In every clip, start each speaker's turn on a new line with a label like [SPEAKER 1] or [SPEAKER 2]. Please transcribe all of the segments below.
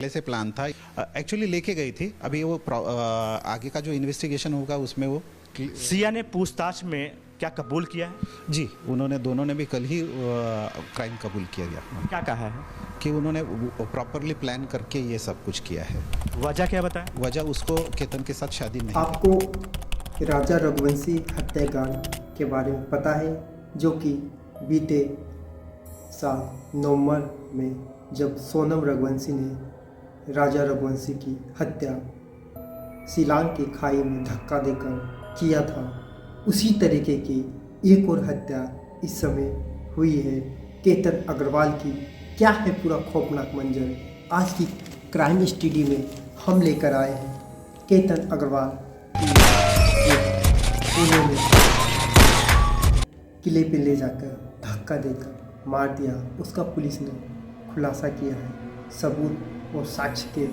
[SPEAKER 1] पहले से प्लान था। एक्चुअली लेके गई थी। अभी वो आगे का जो इन्वेस्टिगेशन होगा उसमें वो
[SPEAKER 2] सिया ने पूछताछ में क्या कबूल किया है?
[SPEAKER 1] जी, उन्होंने दोनों ने भी कल ही क्राइम कबूल किया गया।
[SPEAKER 2] क्या कहा है?
[SPEAKER 1] कि उन्होंने प्रॉपरली प्लान करके ये सब कुछ किया है।
[SPEAKER 2] वजह क्या बताया?
[SPEAKER 1] वजह उसको केतन के साथ शादी नहीं।
[SPEAKER 3] आपको राजा रघुवंशी हत्याकांड के बारे में पता है, जो कि बीते साल नवंबर में जब सोनम रघुवंशी ने राजा रघुवंशी की हत्या शिलांग की खाई में धक्का देकर किया था, उसी तरीके की एक और हत्या इस समय हुई है केतन अग्रवाल की। क्या है पूरा खौफनाक मंजर, आज की क्राइम स्टडी में हम लेकर आए हैं। केतन अग्रवाल पुणे में किले पे ले जाकर धक्का देकर मार दिया, उसका पुलिस ने खुलासा किया है। सबूत और साक्ष्य के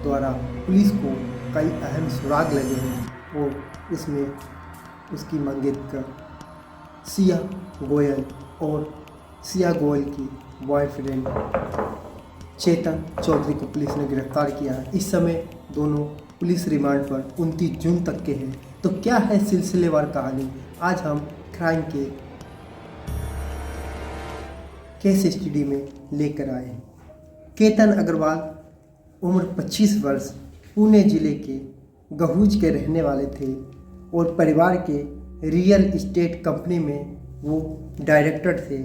[SPEAKER 3] द्वारा पुलिस को कई अहम सुराग लगे हैं और इसमें उसकी मंगेतर सिया गोयल और सिया गोयल की बॉयफ्रेंड चेतन चौधरी को पुलिस ने गिरफ्तार किया है। इस समय दोनों पुलिस रिमांड पर 29 जून तक के हैं। तो क्या है सिलसिलेवार कहानी, आज हम क्राइम के केस स्टडी में लेकर आए हैं। केतन अग्रवाल उम्र 25 वर्ष, पुणे जिले के गहूज के रहने वाले थे और परिवार के रियल एस्टेट कंपनी में वो डायरेक्टर थे।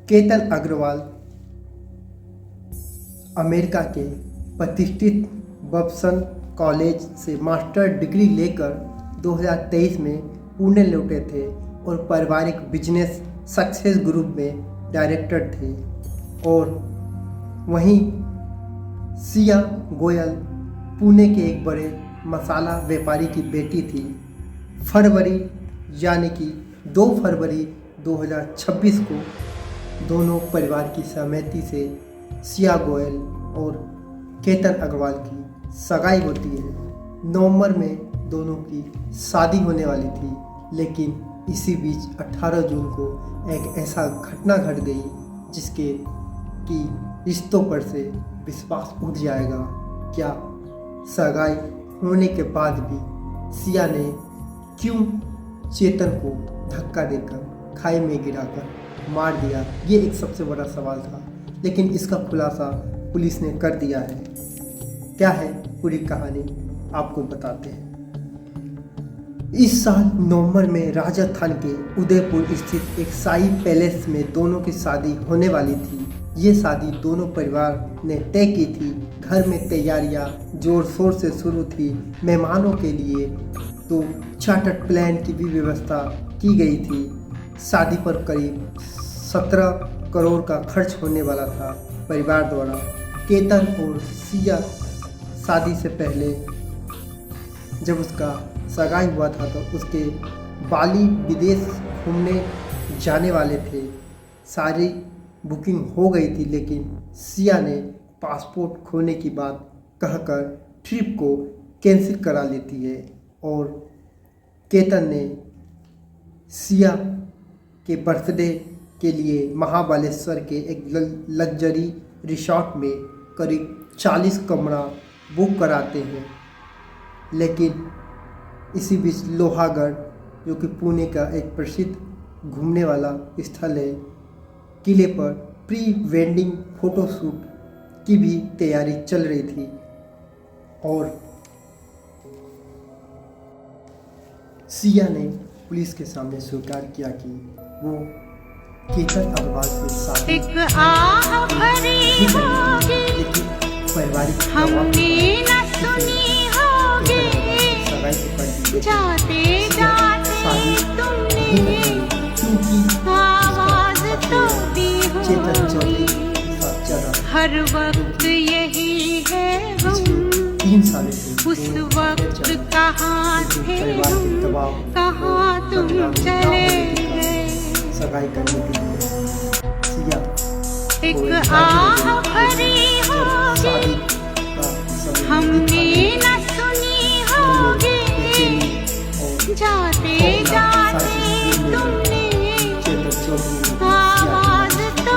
[SPEAKER 3] केतन अग्रवाल अमेरिका के प्रतिष्ठित बब्सन कॉलेज से मास्टर डिग्री लेकर 2023 में पुणे लौटे थे और पारिवारिक बिजनेस सक्सेस ग्रुप में डायरेक्टर थे। और वहीं सिया गोयल पुणे के एक बड़े मसाला व्यापारी की बेटी थी। फरवरी यानी कि 2 फरवरी 2026 को दोनों परिवार की सहमति से सिया गोयल और केतन अग्रवाल की सगाई होती है। नवंबर में दोनों की शादी होने वाली थी, लेकिन इसी बीच 18 जून को एक ऐसा घटना घट गई जिसके कि रिश्तों पर से विश्वास उठ जाएगा। क्या सगाई होने के बाद भी सिया ने क्यों चेतन को धक्का देकर खाई में गिराकर मार दिया, ये एक सबसे बड़ा सवाल था, लेकिन इसका खुलासा पुलिस ने कर दिया है। क्या है पूरी कहानी आपको बताते हैं। इस साल नवंबर में राजस्थान के उदयपुर स्थित एक शाही पैलेस में दोनों की शादी होने वाली थी। ये शादी दोनों परिवार ने तय की थी। घर में तैयारियां जोर शोर से शुरू थी। मेहमानों के लिए तो चार्टर्ड प्लान की भी व्यवस्था की गई थी। शादी पर करीब 17 करोड़ का खर्च होने वाला था परिवार द्वारा। केतन और सिया शादी से पहले जब उसका सगाई हुआ था तो उसके बाली विदेश घूमने जाने वाले थे। सारी बुकिंग हो गई थी, लेकिन सिया ने पासपोर्ट खोने की बात कहकर ट्रिप को कैंसिल करा लेती है और केतन ने सिया के बर्थडे के लिए महाबलेश्वर के एक लग्जरी रिसॉर्ट में करीब 40 कमरा बुक कराते हैं। लेकिन इसी बीच लोहागढ़, जो कि पुणे का एक प्रसिद्ध घूमने वाला स्थल है, किले पर प्री वेडिंग फोटोशूट की भी तैयारी चल रही थी और सिया ने पुलिस के सामने स्वीकार किया कि वो केतन अग्रवाल से शादी लेकिन पारिवारिक
[SPEAKER 4] जाते जाते तुमने आवाज तो दी होगी, हर वक्त यही है हम,
[SPEAKER 3] 3 साल से
[SPEAKER 4] उस वक्त कहाँ थे हम, कहाँ तुम चले गए।
[SPEAKER 3] सगाई करने के लिए सिया
[SPEAKER 4] एक आह भरी होगी, हमने न सुनी होगी, जाते जाते तुमने आवाज तो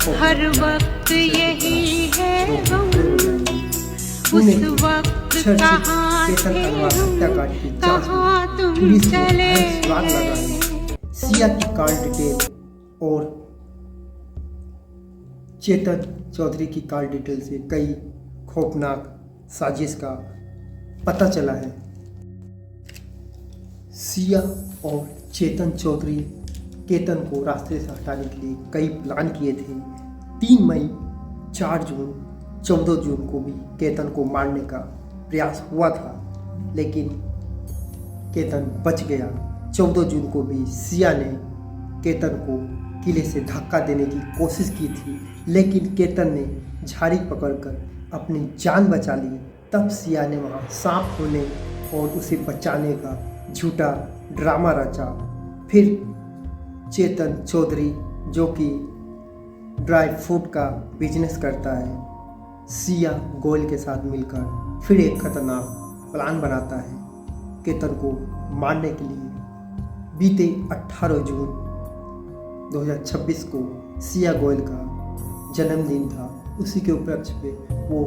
[SPEAKER 4] हर वक्त यही है गम, उस वक्त कहाँ थे हम, कहाँ तुम चले गए।
[SPEAKER 3] सिया की कॉल डिटेल और चेतन चौधरी की कॉल डिटेल से कई खौफनाक साजिश का पता चला है। सिया और चेतन चौधरी केतन को रास्ते से हटाने के लिए कई प्लान किए थे। 3 मई, 4 जून, 14 जून को भी केतन को मारने का प्रयास हुआ था, लेकिन केतन बच गया। 14 जून को भी सिया ने केतन को किले से धक्का देने की कोशिश की थी, लेकिन केतन ने झाड़ी पकड़कर अपनी जान बचा ली। तब सिया ने वहाँ सांप होने और उसे बचाने का झूठा ड्रामा रचा। फिर चेतन चौधरी, जो कि ड्राई फ्रूट का बिजनेस करता है, सिया गोयल के साथ मिलकर फिर एक खतरनाक प्लान बनाता है केतन को मारने के लिए। बीते 18 जून 2026 को सिया गोयल का जन्मदिन था। उसी के उपलक्ष्य पे वो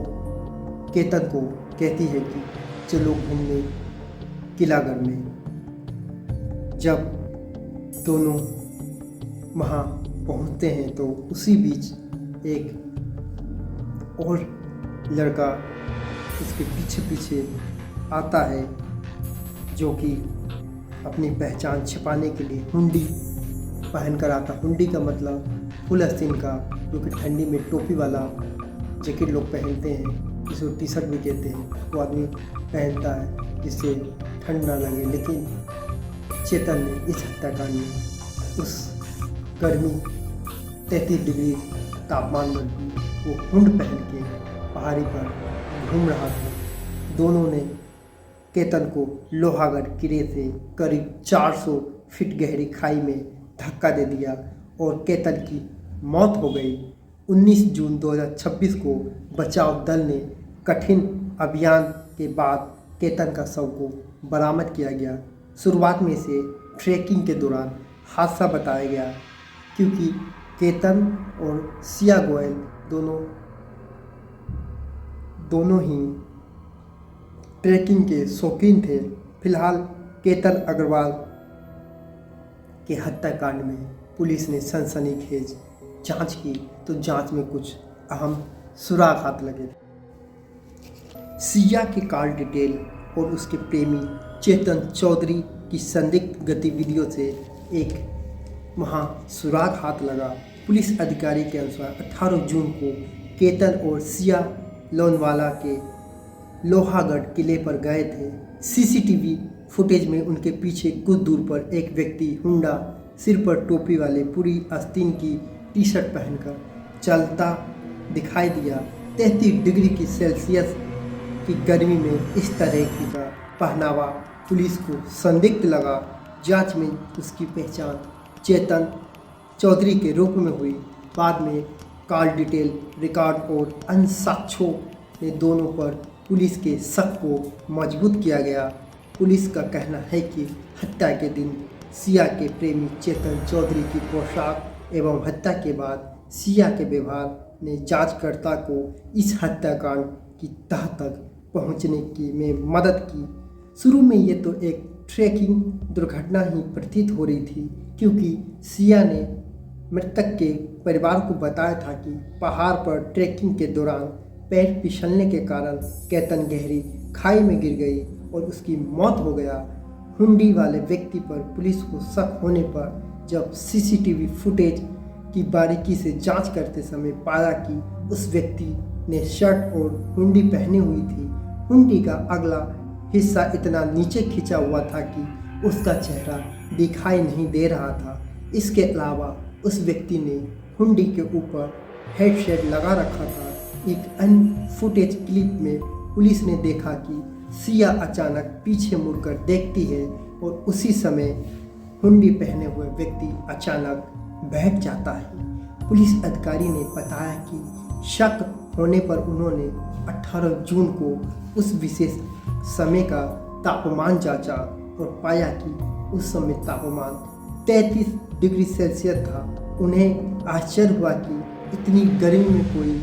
[SPEAKER 3] केतन को कहती है कि चलो घूमने किलागढ़ में। जब दोनों वहाँ पहुँचते हैं तो उसी बीच एक और लड़का उसके पीछे पीछे आता है, जो कि अपनी पहचान छिपाने के लिए हुंडी पहन कर आता। हुंडी का मतलब फुल आस्तीन का, जो कि ठंडी में टोपी वाला जैकेट लोग पहनते हैं, जिसे टी शर्ट भी कहते हैं, वो आदमी पहनता है जिससे ठंड ना लगे। लेकिन चेतन ने इस हत्याकांड में उस गर्मी 33 डिग्री तापमान में भी वो हुंड पहन के पहाड़ी पर घूम रहा था। दोनों ने केतन को लोहागढ़ किले से करीब 400 फीट गहरी खाई में धक्का दे दिया और केतन की मौत हो गई। 19 जून 2026 को बचाव दल ने कठिन अभियान के बाद केतन का शव को बरामद किया गया। शुरुआत में इसे ट्रैकिंग के दौरान हादसा बताया गया, क्योंकि केतन और सिया गोयल दोनों ही ट्रैकिंग के शौकीन थे। फिलहाल केतन अग्रवाल के हत्याकांड में पुलिस ने सनसनीखेज जांच की, तो जांच में कुछ अहम सुराग हाथ लगे। सिया की कॉल डिटेल और उसके प्रेमी चेतन चौधरी की संदिग्ध गतिविधियों से एक सुराग हाथ लगा। पुलिस अधिकारी के अनुसार 18 जून को केतन और सिया लोनवाला के लोहागढ़ किले पर गए थे। सीसीटीवी फुटेज में उनके पीछे कुछ दूर पर एक व्यक्ति हुंडा, सिर पर टोपी वाले, पूरी आस्तीन की टी शर्ट पहनकर चलता दिखाई दिया। 33 डिग्री की सेल्सियस की गर्मी में इस तरह की का पहनावा पुलिस को संदिग्ध लगा। जांच में उसकी पहचान चेतन चौधरी के रूप में हुई। बाद में कॉल डिटेल रिकॉर्ड और अन्य साक्ष्यों ने दोनों पर पुलिस के शक को मजबूत किया गया। पुलिस का कहना है कि हत्या के दिन सिया के प्रेमी चेतन चौधरी की पोशाक एवं हत्या के बाद सिया के व्यवहार ने जांचकर्ता को इस हत्याकांड की तह तक पहुंचने की में मदद की। शुरू में ये तो एक ट्रैकिंग दुर्घटना ही प्रतीत हो रही थी, क्योंकि सिया ने मृतक के परिवार को बताया था कि पहाड़ पर ट्रैकिंग के दौरान पैर फिसलने के कारण केतन गहरी खाई में गिर गई और उसकी मौत हो गया। हुंडी वाले व्यक्ति पर पुलिस को शक होने पर जब सीसीटीवी फुटेज की बारीकी से जांच करते समय पाया कि उस व्यक्ति ने शर्ट और हुंडी पहनी हुई थी। हुंडी का अगला हिस्सा इतना नीचे खिंचा हुआ था कि उसका चेहरा दिखाई नहीं दे रहा था। इसके अलावा उस व्यक्ति ने हुंडी के ऊपर हेडसेट लगा रखा था। एक अन्य फुटेज क्लिप में पुलिस ने देखा कि सिया अचानक पीछे मुड़कर देखती है और उसी समय हुंडी पहने हुए व्यक्ति अचानक बैठ जाता है। पुलिस अधिकारी ने बताया कि शक होने पर उन्होंने 18 जून को उस विशेष समय का तापमान जांचा और पाया कि उस समय तापमान 33 डिग्री सेल्सियस था। उन्हें आश्चर्य हुआ कि इतनी गर्मी में कोई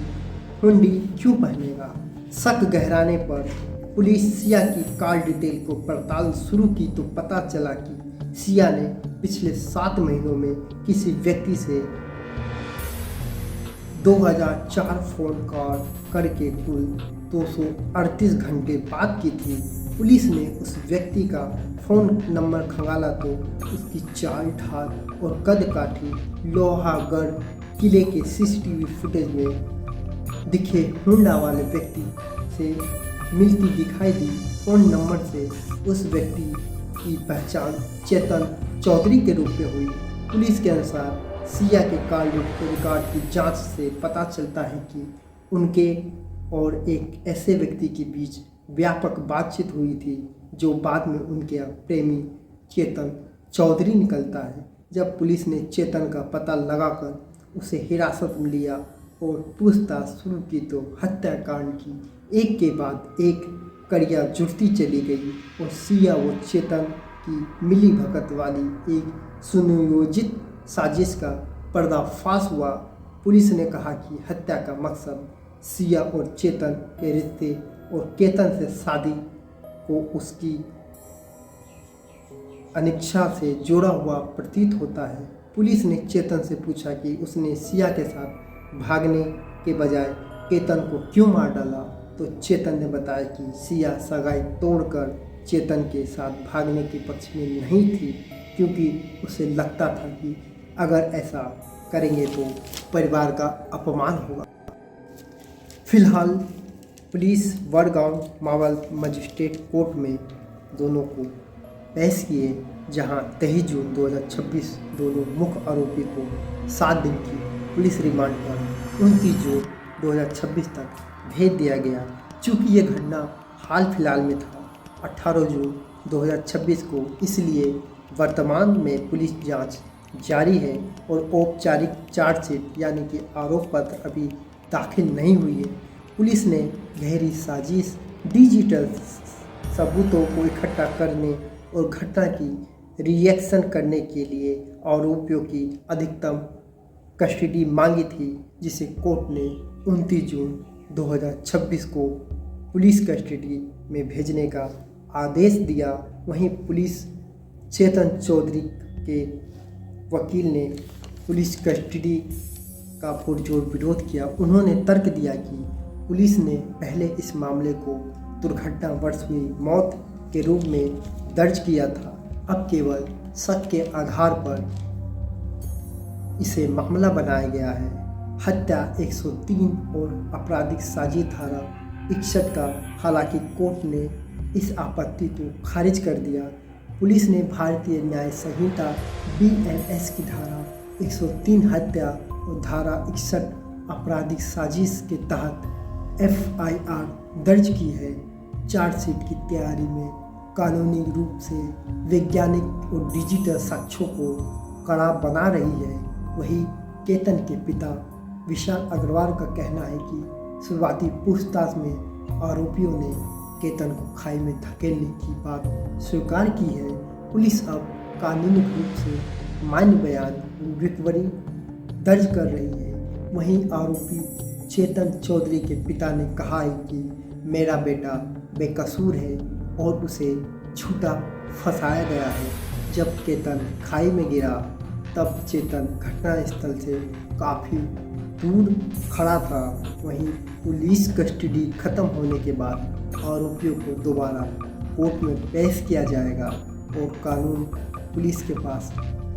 [SPEAKER 3] हुंडी क्यों पहनेगा? शक गहराने पर पुलिस सिया की कार डिटेल को पड़ताल शुरू की तो पता चला कि सिया ने पिछले 7 महीनों में किसी व्यक्ति से 2004 फोन कॉल करके कुल 238 घंटे बात की थी। पुलिस ने उस व्यक्ति का फ़ोन नंबर खंगाला तो उसकी चाल ढाल और कद काठी लोहागढ़ किले के सीसीटीवी फुटेज में दिखे हुंडा वाले व्यक्ति से मिलती दिखाई दी। फ़ोन नंबर से उस व्यक्ति की पहचान चेतन चौधरी के रूप में हुई। पुलिस के अनुसार सिया के कार रिकॉर्ड की जांच से पता चलता है कि उनके और एक ऐसे व्यक्ति के बीच व्यापक बातचीत हुई थी जो बाद में उनके प्रेमी चेतन चौधरी निकलता है। जब पुलिस ने चेतन का पता लगाकर उसे हिरासत में लिया और पूछताछ शुरू की तो हत्याकांड की एक के बाद एक कड़ियाँ जुड़ती चली गई और सिया व चेतन की मिली भगत वाली एक सुनियोजित साजिश का पर्दाफाश हुआ। पुलिस ने कहा कि हत्या का मकसद सिया और चेतन के रिश्ते और केतन से शादी को उसकी अनिच्छा से जोड़ा हुआ प्रतीत होता है। पुलिस ने चेतन से पूछा कि उसने सिया के साथ भागने के बजाय केतन को क्यों मार डाला, तो चेतन ने बताया कि सिया सगाई तोड़कर चेतन के साथ भागने के पक्ष में नहीं थी क्योंकि उसे लगता था कि अगर ऐसा करेंगे तो परिवार का अपमान होगा। फिलहाल police Vadgaon Maval magistrate court में दोनों को पेश किए, जहां 23 जून 2026 दोनों मुख्य आरोपी को 7 दिन की पुलिस रिमांड पर 29 जून 2026 तक भेज दिया गया। चूँकि ये घटना हाल फिलहाल में था 18 जून 2026 को, इसलिए वर्तमान में पुलिस जांच जारी है और औपचारिक चार्जशीट यानी कि आरोप पत्र अभी दाखिल नहीं हुई है। पुलिस ने गहरी साजिश, डिजिटल सबूतों को इकट्ठा करने और घटना की रिएक्शन करने के लिए आरोपियों की अधिकतम कस्टडी मांगी थी, जिसे कोर्ट ने 29 जून 2026 को पुलिस कस्टडी में भेजने का आदेश दिया। वहीं पुलिस चेतन चौधरी के वकील ने पुलिस कस्टडी का पुरजोर विरोध किया। उन्होंने तर्क दिया कि पुलिस ने पहले इस मामले को दुर्घटनावश हुई मौत के रूप में दर्ज किया था, अब केवल शक के आधार पर इसे मामला बनाया गया है। हत्या 103 और आपराधिक साजिश धारा 61 का हालांकि कोर्ट ने इस आपत्ति को खारिज कर दिया। पुलिस ने भारतीय न्याय संहिता BNS की धारा 103 हत्या और धारा 61 आपराधिक साजिश के तहत FIR दर्ज की है। चार्जशीट की तैयारी में कानूनी रूप से वैज्ञानिक और डिजिटल साक्ष्यों को कड़ा बना रही है। वहीं केतन के पिता विशाल अग्रवाल का कहना है कि शुरुआती पूछताछ में आरोपियों ने केतन को खाई में धकेलने की बात स्वीकार की है। पुलिस अब कानूनी रूप से मान्य बयान रिकवरी दर्ज कर रही है। वहीं आरोपी चेतन चौधरी के पिता ने कहा है कि मेरा बेटा बेकसूर है और उसे झूठा फंसाया गया है। जब केतन खाई में गिरा तब चेतन घटनास्थल से काफ़ी दूर खड़ा था। वहीं पुलिस कस्टडी खत्म होने के बाद आरोपियों को दोबारा कोर्ट में पेश किया जाएगा और कानून पुलिस के पास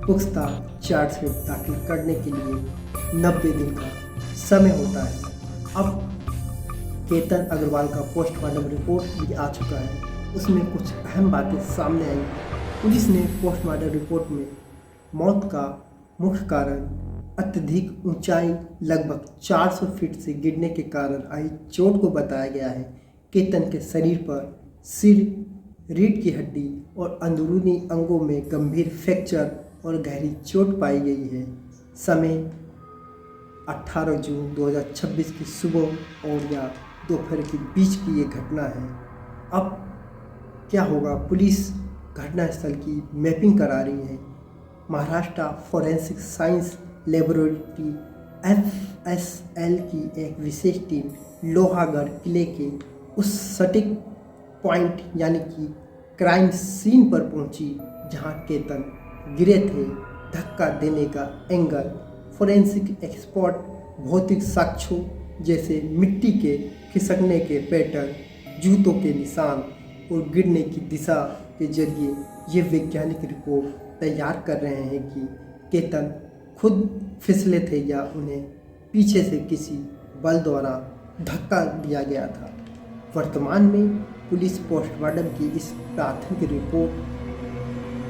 [SPEAKER 3] पुख्ता चार्जशीट दाखिल करने के लिए 90 दिन का समय होता है। अब केतन अग्रवाल का पोस्टमार्टम रिपोर्ट भी आ चुका है, उसमें कुछ अहम बातें सामने आई। पुलिस ने पोस्टमार्टम रिपोर्ट में मौत का मुख्य कारण अत्यधिक ऊंचाई लगभग 400 फीट से गिरने के कारण आई चोट को बताया गया है। केतन के शरीर पर सिर, रीढ़ की हड्डी और अंदरूनी अंगों में गंभीर फ्रैक्चर और गहरी चोट पाई गई है। समय 18 जून 2026 की सुबह और या दोपहर के बीच की ये घटना है। अब क्या होगा? पुलिस घटनास्थल की मैपिंग करा रही है। Maharashtra forensic science laboratory FSL की एक विशेष टीम लोहागढ़ किले के उस सटीक पॉइंट यानी कि क्राइम सीन पर पहुंची जहां केतन गिरे थे। धक्का देने का एंगल, फोरेंसिक एक्सपर्ट भौतिक साक्ष्यों जैसे मिट्टी के खिसकने के पैटर्न, जूतों के निशान और गिरने की दिशा के जरिए ये वैज्ञानिक रिपोर्ट तैयार कर रहे हैं कि केतन खुद फिसले थे या उन्हें पीछे से किसी बल द्वारा धक्का दिया गया था। वर्तमान में पुलिस पोस्टमार्टम की इस प्राथमिक रिपोर्ट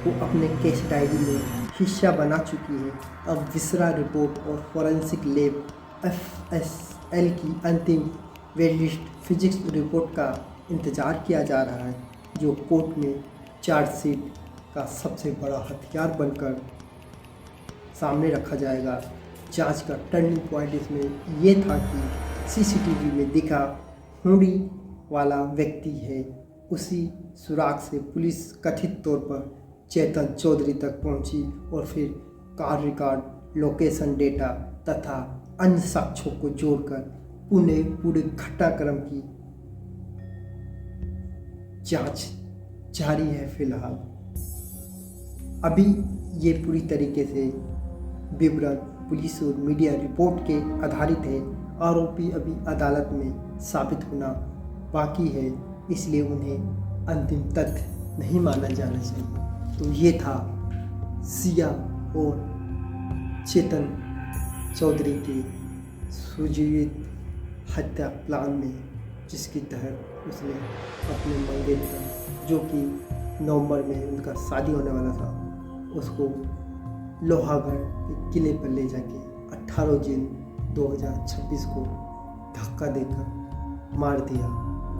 [SPEAKER 3] को अपने केस डायरी में हिस्सा बना चुकी है। अब विसरा रिपोर्ट और फोरेंसिक लैब FSL की अंतिम वेलिस्ट फिजिक्स रिपोर्ट का इंतज़ार किया जा रहा है, जो कोर्ट में चार्जशीट का सबसे बड़ा हथियार बनकर सामने रखा जाएगा। जांच का टर्निंग पॉइंट इसमें ये था कि CCTV में दिखा हुंडी वाला व्यक्ति है। उसी सुराग से पुलिस कथित तौर पर चेतन चौधरी तक पहुंची और फिर कार रिकॉर्ड, लोकेशन डेटा तथा अन्य साक्ष्यों को जोड़कर पूरे घटनाक्रम की जांच जारी है। फिलहाल अभी ये पूरी तरीके से विवरण पुलिस और मीडिया रिपोर्ट के आधारित है। आरोपी अभी अदालत में साबित होना बाकी है, इसलिए उन्हें अंतिम तथ्य नहीं माना जाना चाहिए। तो ये था सिया और चेतन चौधरी के सुजीवित हत्या प्लान में, जिसके तहत उसने अपने मंगेतर, जो कि नवंबर में उनका शादी होने वाला था, उसको लोहागढ़ के किले पर ले जाके 18 जून 2026 को धक्का देकर मार दिया।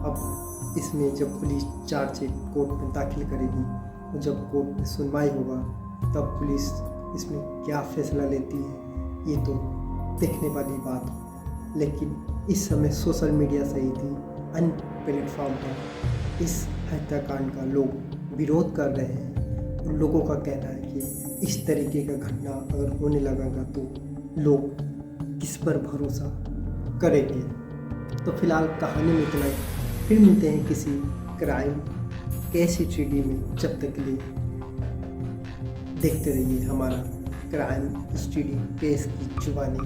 [SPEAKER 3] अब इसमें जब पुलिस चार्जशीट कोर्ट में दाखिल करेगी और जब कोर्ट में सुनवाई होगा, तब पुलिस इसमें क्या फैसला लेती है ये तो देखने वाली बात हो। लेकिन इस समय सोशल मीडिया सहित ही अन्य प्लेटफॉर्म पर इस हत्याकांड का लोग विरोध कर रहे हैं। उन लोगों का कहना है कि इस तरीके का घटना अगर होने लगेगा तो लोग किस पर भरोसा करेंगे। तो फिलहाल कहानी में इतना ही। फिर मिलते हैं किसी क्राइम केस स्टडी में। जब तक के लिए देखते रहिए हमारा क्राइम स्टडी केस की जुबानी,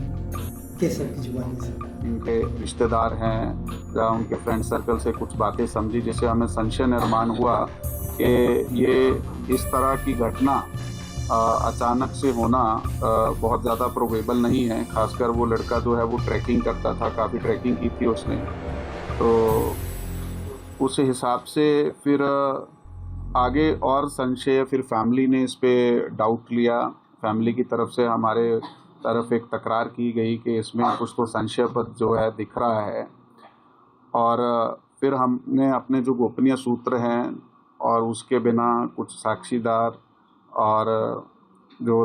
[SPEAKER 3] केसर की जुबानी से।
[SPEAKER 5] इनके रिश्तेदार हैं या उनके फ्रेंड सर्कल से कुछ बातें समझी, जिससे हमें संशय निर्माण हुआ कि ये इस तरह की घटना अचानक से होना बहुत ज़्यादा प्रोबेबल नहीं है। खासकर वो लड़का जो है वो ट्रैकिंग करता था, काफ़ी ट्रैकिंग की थी उसने, तो उस हिसाब से फिर आगे और संशय, फिर फैमिली ने इस पे डाउट लिया। फैमिली की तरफ से हमारे तरफ एक तकरार की गई कि इसमें कुछ तो संशयपद जो है दिख रहा है, और फिर हमने अपने जो गोपनीय सूत्र हैं और उसके बिना कुछ साक्षीदार और जो